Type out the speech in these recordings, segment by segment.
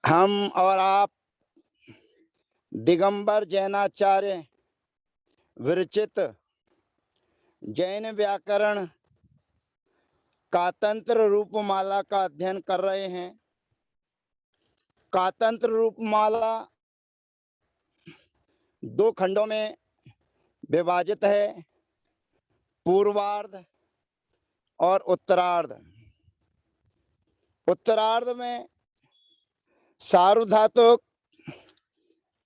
हम और आप दिगंबर जैनाचार्य विरचित जैन व्याकरण कातंत्र रूपमाला का अध्ययन कर रहे हैं। कातंत्र रूपमाला 2 खंडों में विभाजित है, पूर्वार्ध और उत्तरार्ध। उत्तरार्ध में सार्वधातुक,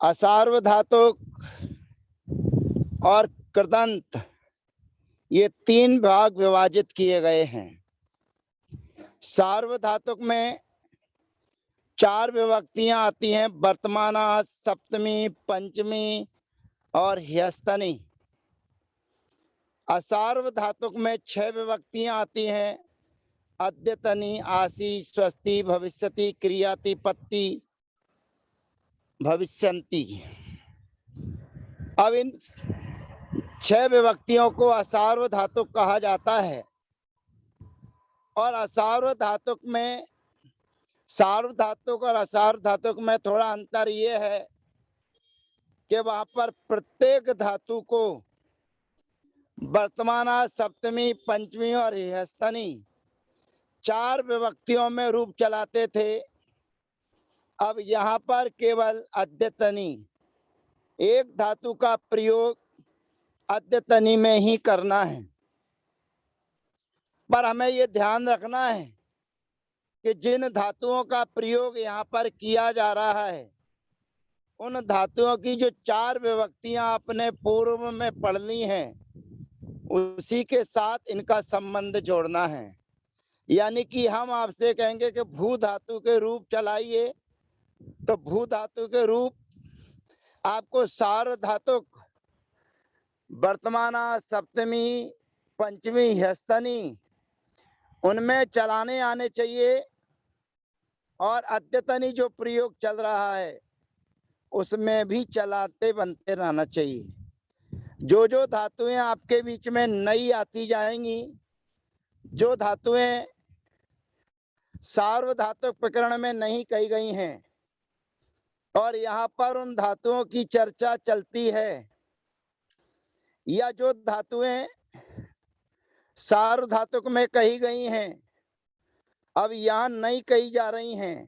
असार्वधातुक और कृदंत, ये 3 भाग विभाजित किए गए हैं। सार्वधातुक में 4 विभक्तियां आती हैं, वर्तमाना, सप्तमी, पंचमी और ह्यस्तनी। असार्वधातुक में 6 विभक्तियां आती हैं, अद्यतनी, आसी, स्वस्ति, भविष्यति, क्रियाति, पत्ति, भविष्यन्ति। अब इन 6 विभक्तियों को असार्वधातुक कहा जाता है। और असार्वधातुक में सार्वधातुक और असार्वधातुक में थोड़ा अंतर ये है कि वहां पर प्रत्येक धातु को वर्तमाना, सप्तमी, पंचमी और ह्यस्तनी 4 विभक्तियों में रूप चलाते थे। अब यहाँ पर केवल अद्यतनी, एक धातु का प्रयोग अद्यतनी में ही करना है। पर हमें ये ध्यान रखना है कि जिन धातुओं का प्रयोग यहाँ पर किया जा रहा है, उन धातुओं की जो 4 विभक्तियां आपने पूर्व में पढ़ ली हैं, उसी के साथ इनका संबंध जोड़ना है। यानी कि हम आपसे कहेंगे कि भू धातु के रूप चलाइए, तो भू धातु के रूप आपको सार्वधातुक, वर्तमाना, सप्तमी, पंचमी, ह्यस्तनी उनमें चलाने आने चाहिए। और अद्यतनी जो प्रयोग चल रहा है उसमें भी चलाते बनते रहना चाहिए। जो धातुएं आपके बीच में नई आती जाएंगी, जो धातुएं सार्वधातुक प्रकरण में नहीं कही गई हैं और यहाँ पर उन धातुओं की चर्चा चलती है, या जो धातुएं सार्वधातुक में कही गई हैं अब यहाँ नहीं कही जा रही हैं,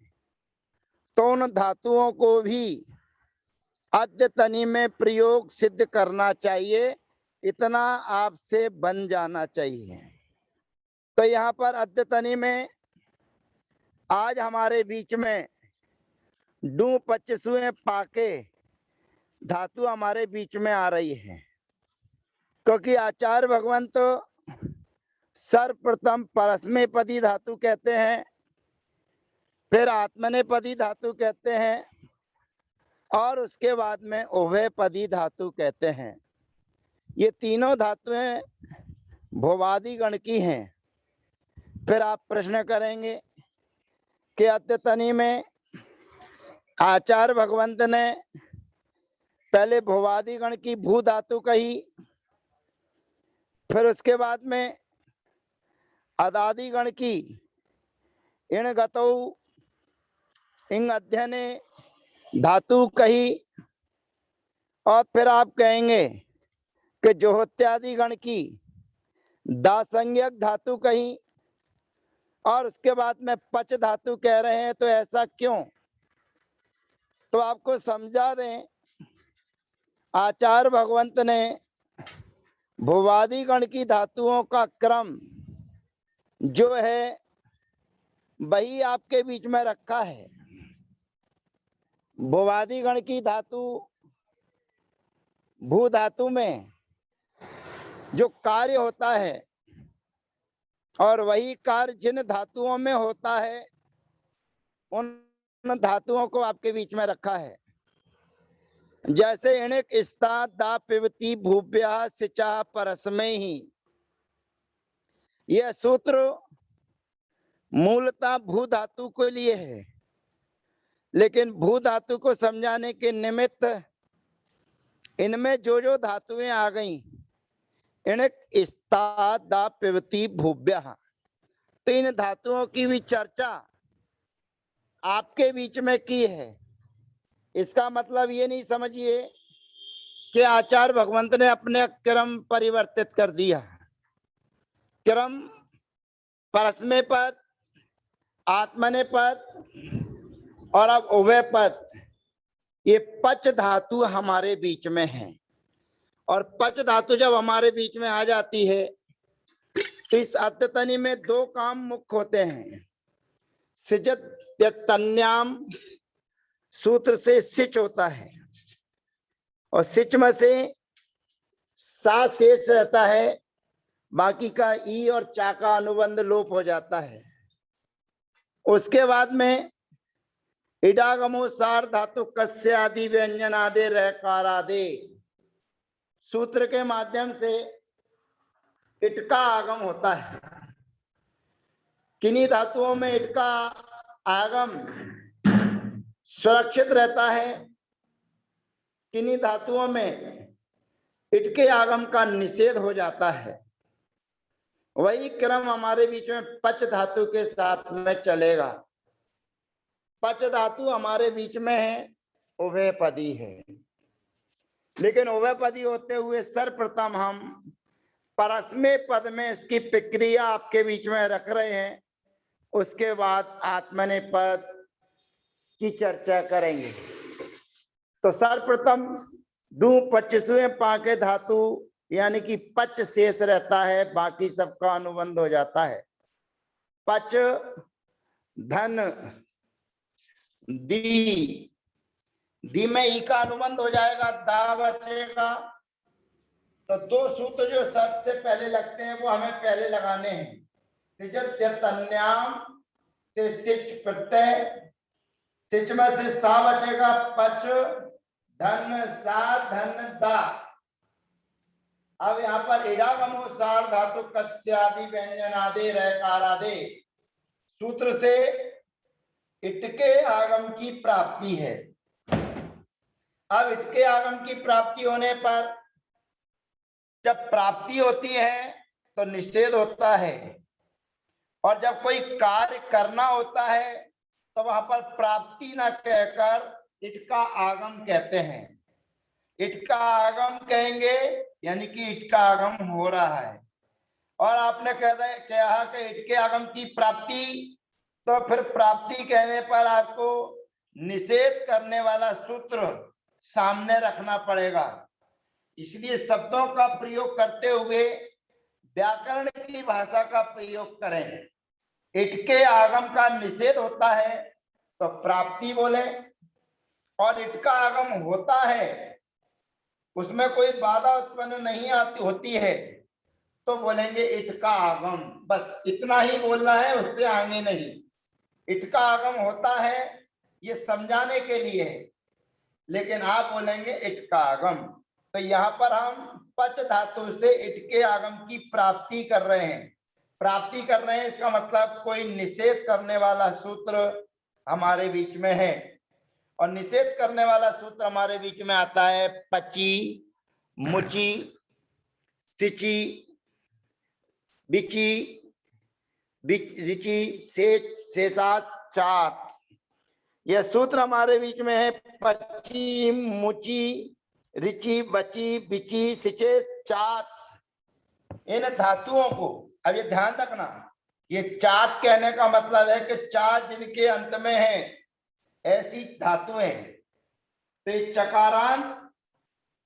तो उन धातुओं को भी अद्यतनी में प्रयोग सिद्ध करना चाहिए। इतना आपसे बन जाना चाहिए। तो यहाँ पर अद्यतनी में आज हमारे बीच में डू 25वें पाके धातु हमारे बीच में आ रही है, क्योंकि आचार्य भगवान तो सर्वप्रथम परस्मैपदी धातु कहते हैं, फिर आत्मनेपदी धातु कहते हैं और उसके बाद में उभयपदी धातु कहते हैं। ये तीनों धातुएं भुवादि गण की हैं। फिर आप प्रश्न करेंगे कि अद्यतनी में आचार्य भगवंत ने पहले भुवादि गण की भू धातु कही, फिर उसके बाद में अदादि गण की इण गतौ इंग अध्ययने धातु कही, और फिर आप कहेंगे कि जोहोत्यादि गण की दासंज्ञक धातु कही, और उसके बाद में पच धातु कह रहे हैं। तो ऐसा क्यों? तो आपको समझा दें, आचार्य भगवंत ने भुवादि गण की धातुओं का क्रम जो है वही आपके बीच में रखा है। भुवादि गण की धातु भू धातु में जो कार्य होता है और वही कार्य जिन धातुओं में होता है, उन धातुओं को आपके बीच में रखा है। जैसे इणिक, स्ता, दा, पिबती, भूभ्या, सिचा, परस्मै ही, यह सूत्र मूलतः भू धातु के लिए है, लेकिन भू धातु को समझाने के निमित्त इनमें जो धातुएं आ गई, इणिक, स्ता, दा, पिबती, भूभ्या, तो इन धातुओं की भी चर्चा आपके बीच में की है। इसका मतलब ये नहीं समझिए कि आचार्य भगवंत ने अपने क्रम परिवर्तित कर दिया। क्रम परस्मैपद, आत्मनेपद और अब उभय पद, ये पच धातु हमारे बीच में है। और पच धातु जब हमारे बीच में आ जाती है तो इस अत्यतनी में दो काम मुख्य होते हैं। सिजत्यन्याम सूत्र से सिच होता है और सिच में से सा शेष रहता है, बाकी का ई और चा का अनुबंध लोप हो जाता है। उसके बाद में इडागमो सार धातु कस्य आदि व्यंजन आदि रहकारादे सूत्र के माध्यम से इट का आगम होता है। किन्हीं धातुओं में इट का आगम सुरक्षित रहता है, किन्हीं धातुओं में इट के आगम का निषेध हो जाता है। वही क्रम हमारे बीच में पच धातु के साथ में चलेगा। पच धातु हमारे बीच में है, उभयपदी है, लेकिन उभयपदी होते हुए सर्वप्रथम हम परस्मै पद में इसकी प्रक्रिया आपके बीच में रख रहे हैं। उसके बाद आत्मनेपद की चर्चा करेंगे। तो सर्वप्रथम दू 25वें पाके धातु यानी कि पच शेष रहता है, बाकी सबका अनुबंध हो जाता है। पच धन दी, दी में ई का अनुबंध हो जाएगा, दा बचेगा। तो दो सूत्र जो सबसे पहले लगते हैं वो हमें पहले लगाने हैं। सिजत्यन्याम से सिच प्रत्यय, सिच में से सा बचेगा, पच धन सा धन दा। अब यहाँ पर इडागमो सार धातु कस्यादि व्यंजन आदि रहकारादे सूत्र से इट के आगम की प्राप्ति है। अब इट के आगम की प्राप्ति होने पर जब प्राप्ति होती है तो निषेध होता है, और जब कोई कार्य करना होता है तो वहां पर प्राप्ति न कहकर इट का आगम कहते हैं। इट का आगम कहेंगे यानी कि इट का आगम हो रहा है। और आपने कहा कि इट के आगम की प्राप्ति, तो फिर प्राप्ति कहने पर आपको निषेध करने वाला सूत्र सामने रखना पड़ेगा। इसलिए शब्दों का प्रयोग करते हुए व्याकरण की भाषा का प्रयोग करें। इट के आगम का निषेध होता है तो प्राप्ति बोले, और इट का आगम होता है उसमें कोई बाधा उत्पन्न नहीं आती होती है तो बोलेंगे इट का आगम। बस इतना ही बोलना है, उससे आगे नहीं। इट का आगम होता है ये समझाने के लिए है, लेकिन आप बोलेंगे इट का आगम। तो यहाँ पर हम पच धातु से इट के आगम की प्राप्ति कर रहे हैं। प्राप्ति कर रहे हैं इसका मतलब कोई निषेध करने वाला सूत्र हमारे बीच में है, और निषेध करने वाला सूत्र हमारे बीच में आता है पची, मुची, सिची, बिची, रिची, शेषात, चात। यह सूत्र हमारे बीच में है पची, मुची, रिची, बची, बिची, सिचे, चात। इन धातुओं को अब ये ध्यान रखना, ये चात कहने का मतलब है कि चार जिनके अंत में है ऐसी धातुएं। तो ये चकारांत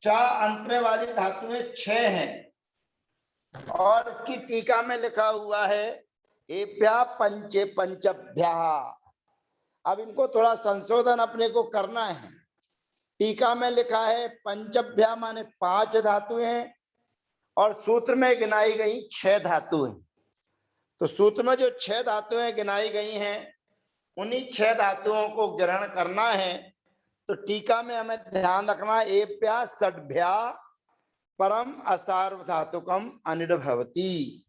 चा अंत में वाली धातुएं 6 हैं, और इसकी टीका में लिखा हुआ है एभ्या पंचे पंचभ्या। अब इनको थोड़ा संशोधन अपने को करना है। टीका में लिखा है पंचभ्या माने 5 धातुएं हैं, और सूत्र में गिनाई गई 6 धातुएं। तो सूत्र में जो 6 धातुएं गिनाई गई हैं उन्हीं 6 धातुओं को ग्रहण करना है। तो टीका में हमें ध्यान रखना, एभ्या षड्भ्या परम असार्वधातुकम अनिड भवति।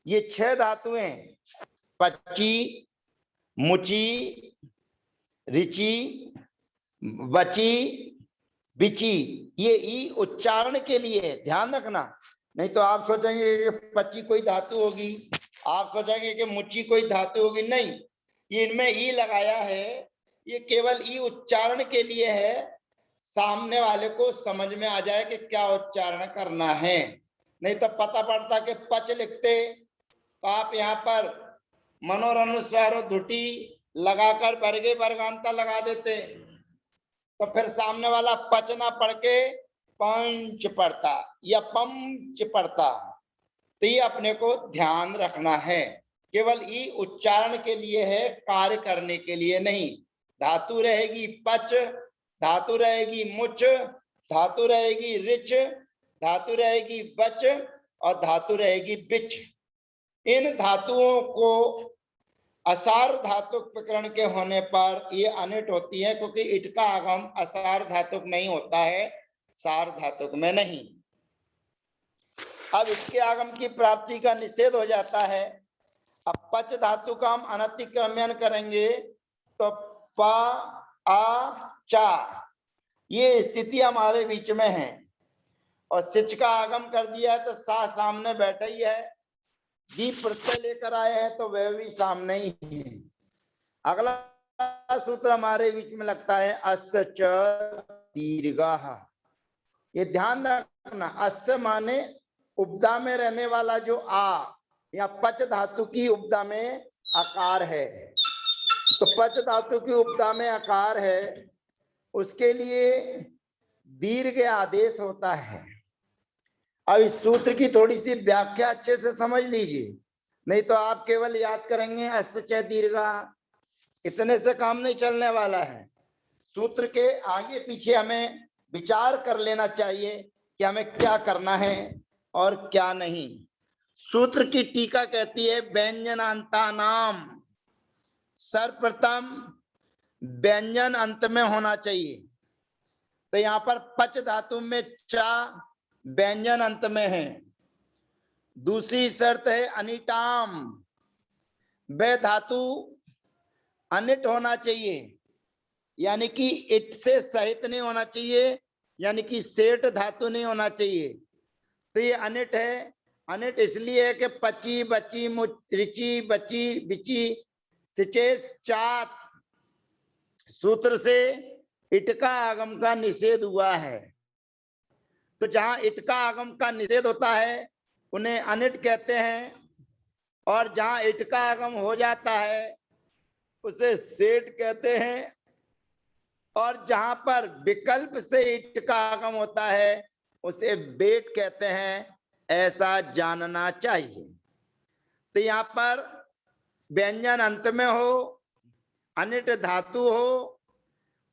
ये 6 धातुएं पची, मुची, रिची, बची, बिची, ये ई उच्चारण के लिए है, ध्यान रखना। नहीं तो आप सोचेंगे कि पची कोई धातु होगी, आप सोचेंगे कि मुची कोई धातु होगी। नहीं, इनमें ई लगाया है, ये केवल ई उच्चारण के लिए है, सामने वाले को समझ में आ जाए कि क्या उच्चारण करना है। नहीं तो पता पड़ता कि पच लिखते तो आप यहाँ पर मनोरनुस्वार धुटी लगाकर बरगे बरगांता लगा देते, तो फिर सामने वाला पच ना पढ़ के पंच पढ़ता या पंच पढ़ता। तो ये अपने को ध्यान रखना है, केवल ई उच्चारण के लिए है, कार्य करने के लिए नहीं। धातु रहेगी पच, धातु रहेगी मुच, धातु रहेगी रिच, धातु रहेगी बच और धातु रहेगी बिच। इन धातुओं को असार धातुक प्रकरण के होने पर ये अनिट होती है, क्योंकि इट का आगम असार धातुक में ही होता है, सार धातुक में नहीं। अब इसके आगम की प्राप्ति का निषेध हो जाता है। अब पच धातु का हम अनतिक्रम्यन करेंगे तो प आ चा, ये स्थिति हमारे बीच में है, और सिच का आगम कर दिया है तो सा सामने बैठा ही है, दी प्रत्यय लेकर आए हैं तो वह भी सामने ही है। अगला सूत्र हमारे बीच में लगता है अस्य च दीर्घः। ये ध्यान रखना, अस्य माने उपदा में रहने वाला जो आ या पच धातु की उपदा में आकार है, तो पच धातु की उपदा में आकार है, उसके लिए दीर्घ आदेश होता है। अब इस सूत्र की थोड़ी सी व्याख्या अच्छे से समझ लीजिए, नहीं तो आप केवल याद करेंगे अस्य च दीर्घः, इतने से काम नहीं चलने वाला है। सूत्र के आगे पीछे हमें विचार कर लेना चाहिए कि हमें क्या करना है और क्या नहीं। सूत्र की टीका कहती है व्यंजनांता नाम, सर्वप्रथम व्यंजन अंत में होना चाहिए। तो यहाँ पर पच धातु में चा व्यंजन अंत में है। दूसरी शर्त है अनिटाम, वह धातु अनिट होना चाहिए, यानी कि इट से सहित नहीं होना चाहिए, यानी कि सेठ धातु नहीं होना चाहिए। तो ये अनिट है। अनिट इसलिए है कि पची बची रिची बची बिची सिचे चात सूत्र से इट का आगम का निषेध हुआ है। तो जहां इट का आगम का निषेध होता है उन्हें अनिट कहते हैं, और जहां इट का आगम हो जाता है उसे सेठ कहते हैं, और जहां पर विकल्प से इट का आगम होता है उसे बेट कहते हैं। ऐसा जानना चाहिए। तो यहाँ पर व्यंजन अंत में हो, अनिट धातु हो,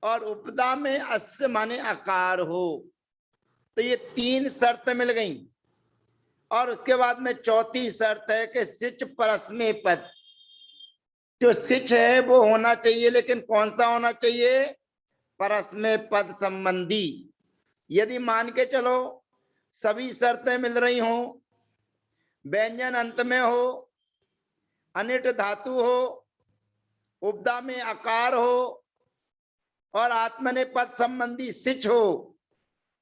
और उपदा में अस्य माने आकार हो। तो ये तीन शर्त मिल गई, और उसके बाद में चौथी शर्त है कि सिच परस्मै पद। जो सिच है वो होना चाहिए, लेकिन कौन सा होना चाहिए? परस्मै पद संबंधी। यदि मान के चलो सभी शर्तें मिल रही हो, व्यंजन अंत में हो, अनिट धातु हो, उपदा में आकार हो, और आत्मनेपद संबंधी सिच हो,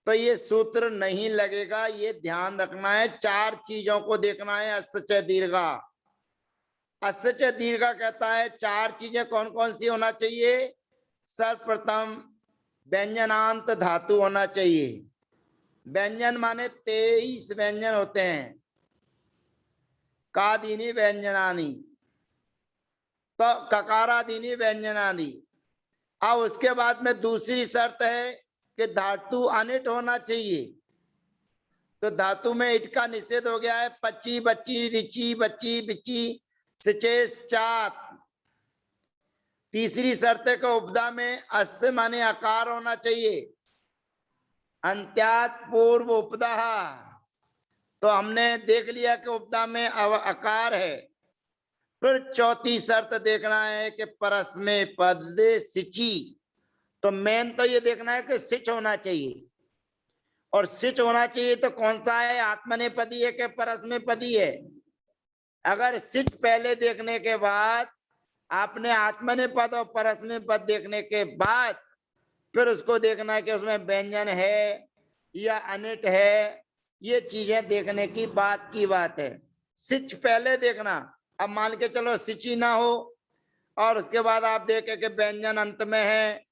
तो ये सूत्र नहीं लगेगा। ये ध्यान रखना है, चार चीजों को देखना है। अस्य च दीर्घा, अस्य च दीर्घा कहता है चार चीजें कौन कौन सी होना चाहिए? सर्वप्रथम व्यंजनांत धातु होना चाहिए। व्यंजन माने 23 व्यंजन होते हैं, कादीनी व्यंजनानी, तो ककारादीनी व्यंजनानी। अब उसके बाद में दूसरी शर्त है कि धातु अनिट होना चाहिए। तो धातु में इट का निषेध हो गया है, पची बची रिची बची बिची सिचेस चात। तीसरी शर्त का उपदा में अस्य माने आकार होना चाहिए, अंत्यात पूर्व उपदा। तो हमने देख लिया कि उपदा में आकार है। फिर चौथी शर्त देखना है कि परस्मै पद सिची। तो मेन तो ये देखना है कि सिच होना चाहिए, और सिच होना चाहिए तो कौन सा है? आत्मनेपदी है कि परस्मैपदी है? अगर सिच पहले देखने के बाद आपने आत्मनेपद और परस्मैपद देखने के बाद फिर उसको देखना है कि उसमें व्यंजन है या अनिट है। ये चीजें देखने की बात है। सिच पहले देखना। अब मान के चलो सिची ना हो और उसके बाद आप देखें कि व्यंजन अंत में है,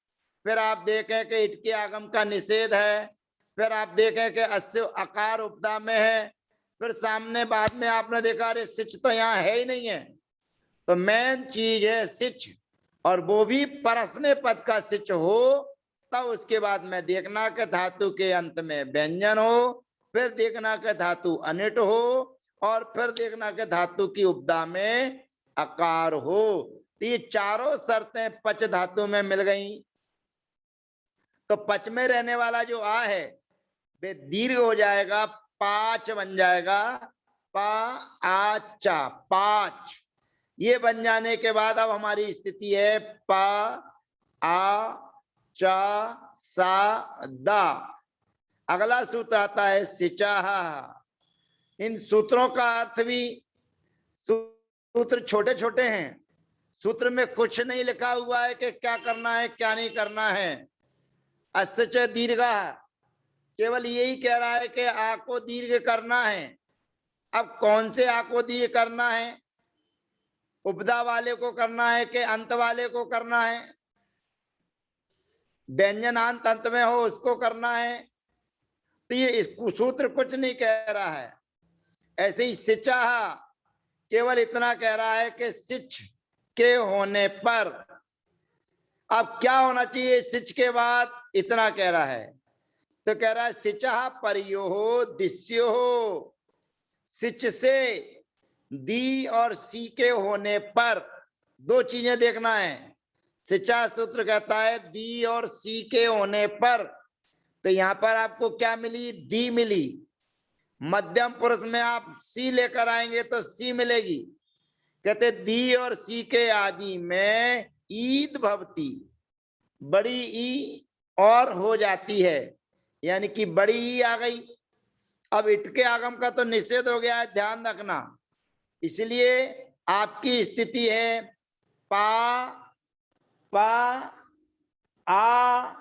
फिर आप देखें कि इट के आगम का निषेध है, फिर आप देखें कि अस्य अकार उपदा में है, फिर सामने बाद में आपने देखा अरे सिच तो यहाँ है ही नहीं है। तो मेन चीज है सिच, और वो भी परस्मै पद का सिच हो, तब उसके बाद में देखना के धातु के अंत में व्यंजन हो, फिर देखना के धातु अनिट हो, और फिर देखना के धातु की उपदा में अकार हो। तो ये चारों शर्तें पच धातु में मिल गई। तो पच में रहने वाला जो आ है वे दीर्घ हो जाएगा, पांच बन जाएगा, पा आचा पांच। ये बन जाने के बाद अब हमारी स्थिति है पा आ चा सा दा। अगला सूत्र आता है सिचाह। इन सूत्रों का अर्थ भी, सूत्र छोटे छोटे हैं, सूत्र में कुछ नहीं लिखा हुआ है कि क्या करना है क्या नहीं करना है। अस्य च दीर्घा, केवल यही कह रहा है कि आ को दीर्घ करना है। अब कौन से आ को दीर्घ करना है, उपदा वाले को करना है कि अंत वाले को करना है, व्यंजनांत अंत में हो उसको करना है। तो ये सूत्र कुछ नहीं कह रहा है। ऐसे ही सिचा केवल इतना कह रहा है कि सिच के होने पर अब क्या होना चाहिए, सिच के बाद इतना कह रहा है। तो कह रहा है सिचा परियो दिश्यो हो, सिच से दी और सी के होने पर दो चीजें देखना है। सिचा सूत्र कहता है दी और सी के होने पर, तो यहां पर आपको क्या मिली, दी मिली। मध्यम पुरुष में आप सी लेकर आएंगे तो सी मिलेगी। कहते दी और सी के आदि में ईद भवती, बड़ी ई और हो जाती है, यानी कि बड़ी ई आ गई। अब इट के आगम का तो निषेध हो गया है, ध्यान रखना। इसलिए आपकी स्थिति है पा पा आ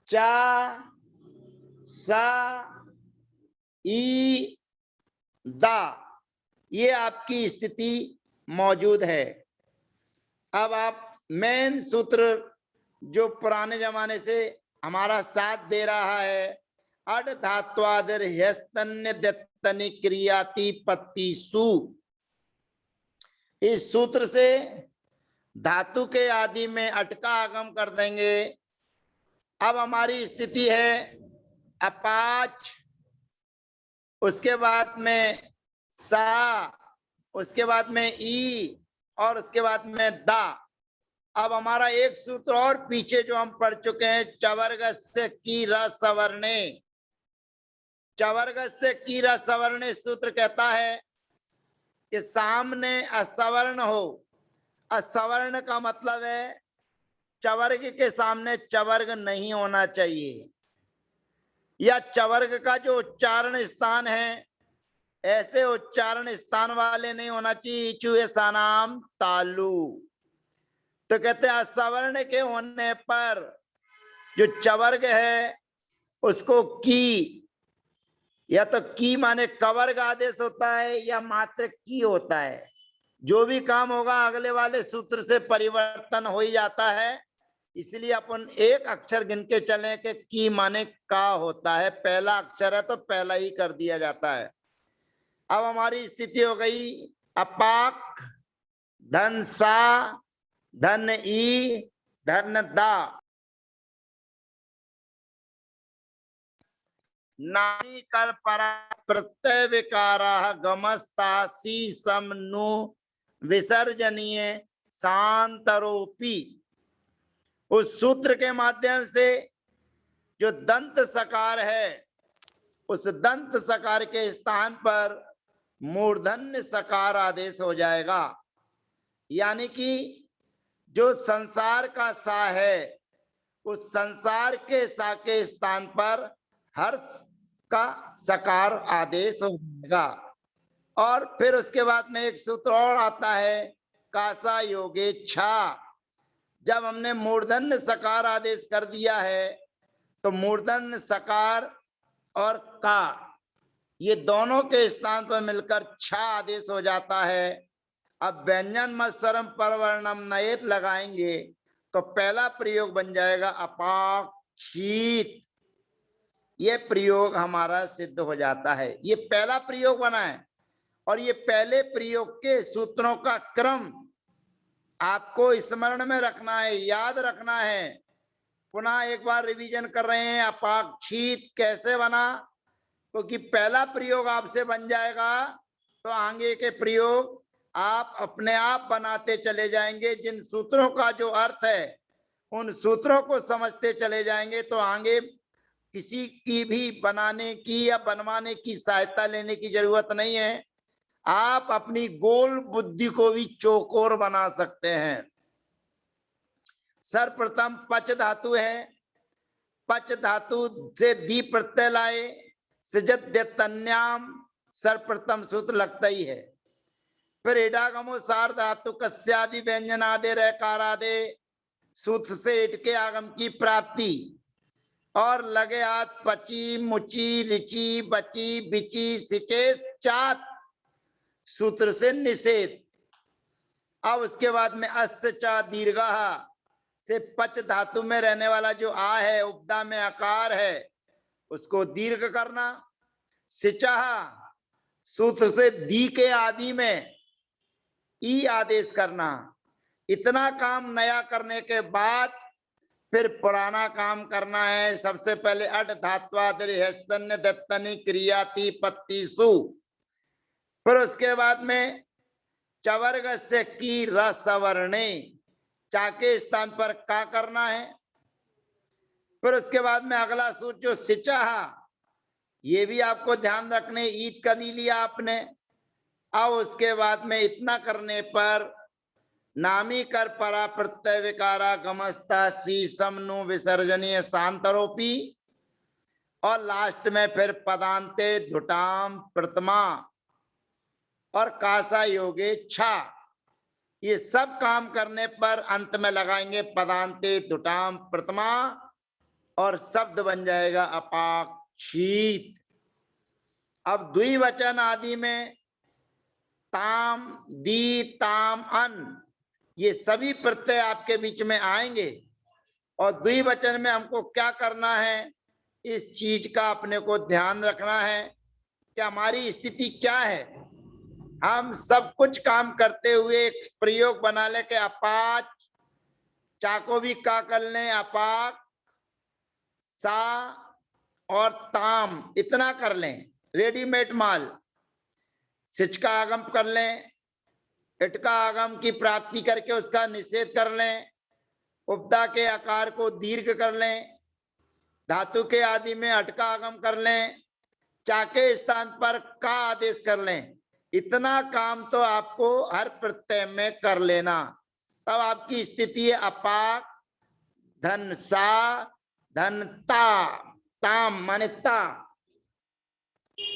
चा सा ई दा, ये आपकी स्थिति मौजूद है। अब आप मेन सूत्र जो पुराने जमाने से हमारा साथ दे रहा है, अड धात्वादर ह्यस्तन्य दत्तनि क्रियाति पत्ति सु, इस सूत्र से धातु के आदि में अटका आगम कर देंगे। अब हमारी स्थिति है अपाच, उसके बाद में सा, उसके बाद में ई, और उसके बाद में दा। अब हमारा एक सूत्र और पीछे जो हम पढ़ चुके हैं, चवर्गस्य की रसवर्णे, चवर्गस्य की रसवर्णे सूत्र कहता है कि सामने असवर्ण हो। असवर्ण का मतलब है चवर्ग के सामने चवर्ग नहीं होना चाहिए, या चवर्ग का जो उच्चारण स्थान है ऐसे उच्चारण स्थान वाले नहीं होना चाहिए, चूहे सानाम तालु। तो कहते हैं असवर्ण के होने पर जो चवर्ग है उसको की, या तो की माने कवर्ग आदेश होता है या मात्र की होता है। जो भी काम होगा अगले वाले सूत्र से परिवर्तन हो ही जाता है। इसलिए अपन एक अक्षर गिन के चलें कि की माने का होता है, पहला अक्षर है तो पहला ही कर दिया जाता है। अब हमारी स्थिति हो गई अपाक धन सा धन ई धन दा। नारी कर परा प्रत्यय विकारा गमस्ता सी सम नु विसर्जनीय सांतरोपी। उस सूत्र के माध्यम से जो दंत सकार है उस दंत सकार के स्थान पर मूर्धन्य सकार आदेश हो जाएगा। यानी कि जो संसार का सा है उस संसार के सा के स्थान पर हर्ष का सकार आदेश हो जाएगा। और फिर उसके बाद में एक सूत्र और आता है कासा योगे छा। जब हमने मूर्धन्य सकार आदेश कर दिया है तो मूर्धन्य सकार और का ये दोनों के स्थान पर मिलकर छा आदेश हो जाता है। अब व्यंजन मत्सरम परवर्णम नयेत लगाएंगे तो पहला प्रयोग बन जाएगा अपाक्षित। ये प्रयोग हमारा सिद्ध हो जाता है। ये पहला प्रयोग बना है और ये पहले प्रयोग के सूत्रों का क्रम आपको स्मरण में रखना है, याद रखना है। पुनः एक बार रिवीजन कर रहे हैं, अपाक्षित कैसे बना, क्योंकि पहला प्रयोग आपसे बन जाएगा तो आगे के प्रयोग आप अपने आप बनाते चले जाएंगे। जिन सूत्रों का जो अर्थ है उन सूत्रों को समझते चले जाएंगे तो आगे किसी की भी बनाने की या बनवाने की सहायता लेने की जरूरत नहीं है। आप अपनी गोल बुद्धि को भी चौकोर बना सकते हैं। सर्वप्रथम पच धातु है, पच धातु से दी प्रत्यय लाए, सृजत्यन्याम सर्वप्रथम सूत्र लगता ही है। फिर इडागमो सार धातु कस्यादि व्यंजनादे रकारादे सूत्र से इट के आगम की प्राप्ति, और लगे हाथ पची मुची रिची बची बिची सिचे चात सूत्र से निषेध। अब उसके बाद में अस्य चा दीर्घा से पच धातु में रहने वाला जो आ है, उपदा में आकार है, उसको दीर्घ करना। सिचा सूत्र से दी के आदि में ई आदेश करना। इतना काम नया करने के बाद फिर पुराना काम करना है। सबसे पहले अट धात्वादिहस्तन्य दत्तनी क्रियाति पत्ती सु, फिर उसके बाद में चवर्ग से की रसवर्णे चा के स्थान पर का करना है। फिर उसके बाद में अगला सूत्र जो सिचा, ये भी आपको ध्यान रखने, ईद कर लिया आपने। अब उसके बाद में इतना करने पर नामी कर परा प्रत्यय विकारा गमस्ता सी समनु विसर्जनीय शांतरोपी, और लास्ट में फिर पदांते धुटाम प्रथमा और कासा योगे छा। ये सब काम करने पर अंत में लगाएंगे पदांते धुटाम प्रथमा और शब्द बन जाएगा अपाक्षित। अब द्विवचन आदि में ताम दी ताम अन ये सभी प्रत्यय आपके बीच में आएंगे, और द्विवचन में हमको क्या करना है, इस चीज का अपने को ध्यान रखना है कि हमारी स्थिति क्या है। हम सब कुछ काम करते हुए एक प्रयोग बना ले के अपाच चा को भी का कर लें, अपाक सा और ताम इतना कर लें, रेडीमेड माल। सिच का आगम कर लें, इट का आगम की प्राप्ति करके उसका निषेध कर लें, उपदा के आकार को दीर्घ कर लें, धातु के आदि में अट का आगम कर लें, चा के स्थान पर का आदेश कर लें। इतना काम तो आपको हर प्रत्यय में कर लेना, तब आपकी स्थिति है अपाक धन सा धन ता, ताम माने ता।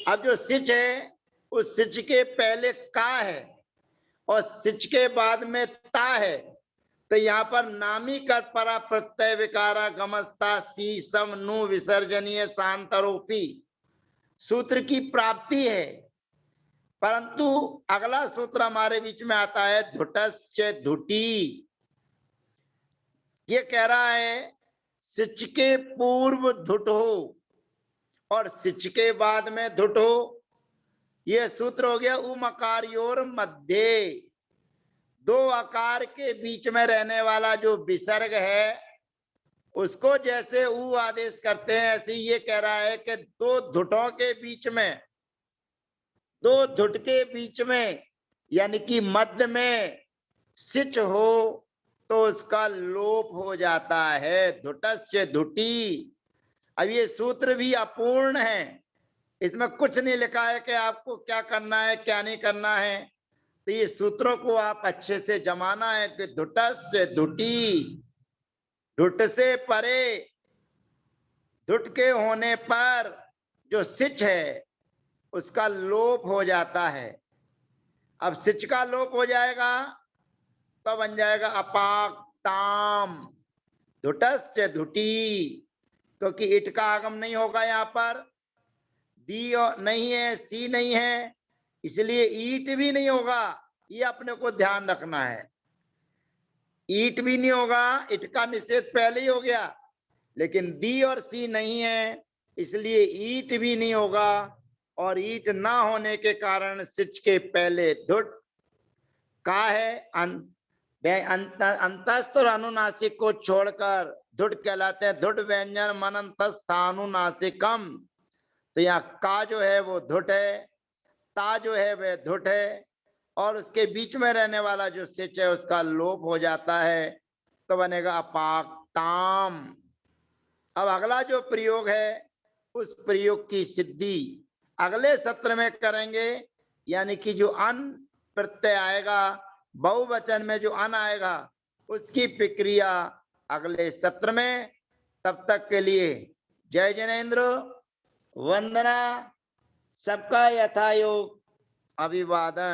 अब जो सिच है उस सिच के पहले का है और सिच के बाद में ता है, तो यहाँ पर नामी कर परा प्रत्यय विकारा गमस्ता सी सम नु विसर्जनीय शांतरोपी सूत्र की प्राप्ति है। परंतु अगला सूत्र हमारे बीच में आता है धुटस्य धुटी। ये कह रहा है सिच के पूर्व धुट हो और सिच के बाद में धुट हो। यह सूत्र हो गया उमकार्योर मध्य, दो आकार के बीच में रहने वाला जो विसर्ग है उसको जैसे ऊ आदेश करते हैं, ऐसे ये कह रहा है कि दो धुटों के बीच में, दो धुट के बीच में यानी कि मध्य में सिच हो तो उसका लोप हो जाता है, धुटस्य धुटी। अब ये सूत्र भी अपूर्ण है, इसमें कुछ नहीं लिखा है कि आपको क्या करना है क्या नहीं करना है। तो ये सूत्रों को आप अच्छे से जमाना है कि धुटस्य धुटी, धुट से परे, धुट के होने पर जो सिच है उसका लोप हो जाता है। अब सिच का लोप हो जाएगा तो बन जाएगा अपाक ताम धुटस्य धुटी, क्योंकि इट का आगम नहीं होगा, यहाँ पर दी नहीं है, सी नहीं है, इसलिए ईट भी नहीं होगा, ये अपने को ध्यान रखना है। ईट भी नहीं होगा, इट का निषेध पहले ही हो गया, लेकिन दी और सी नहीं है, इसलिए ईट भी नहीं होगा, और ईट ना होने के कारण सिच के पहले धुट का है। अंतस्थ और अनुनासिक को छोड़कर धुट कहलाते हैं। धुट व्यंजन मन अंतस्थ अनुनासिकम, तो यहाँ का जो है वो धुट है, ता जो है वह धुट है, और उसके बीच में रहने वाला जो सिच है उसका लोप हो जाता है, तो बनेगा अपाक्ताम। अब अगला जो प्रयोग है उस प्रयोग की सिद्धि अगले सत्र में करेंगे, यानी कि जो अन प्रत्यय आएगा, बहुवचन में जो अन आएगा उसकी प्रक्रिया अगले सत्र में। तब तक के लिए जय जिनेन्द्र, वंदना, सबका यथायोग अभिवादन।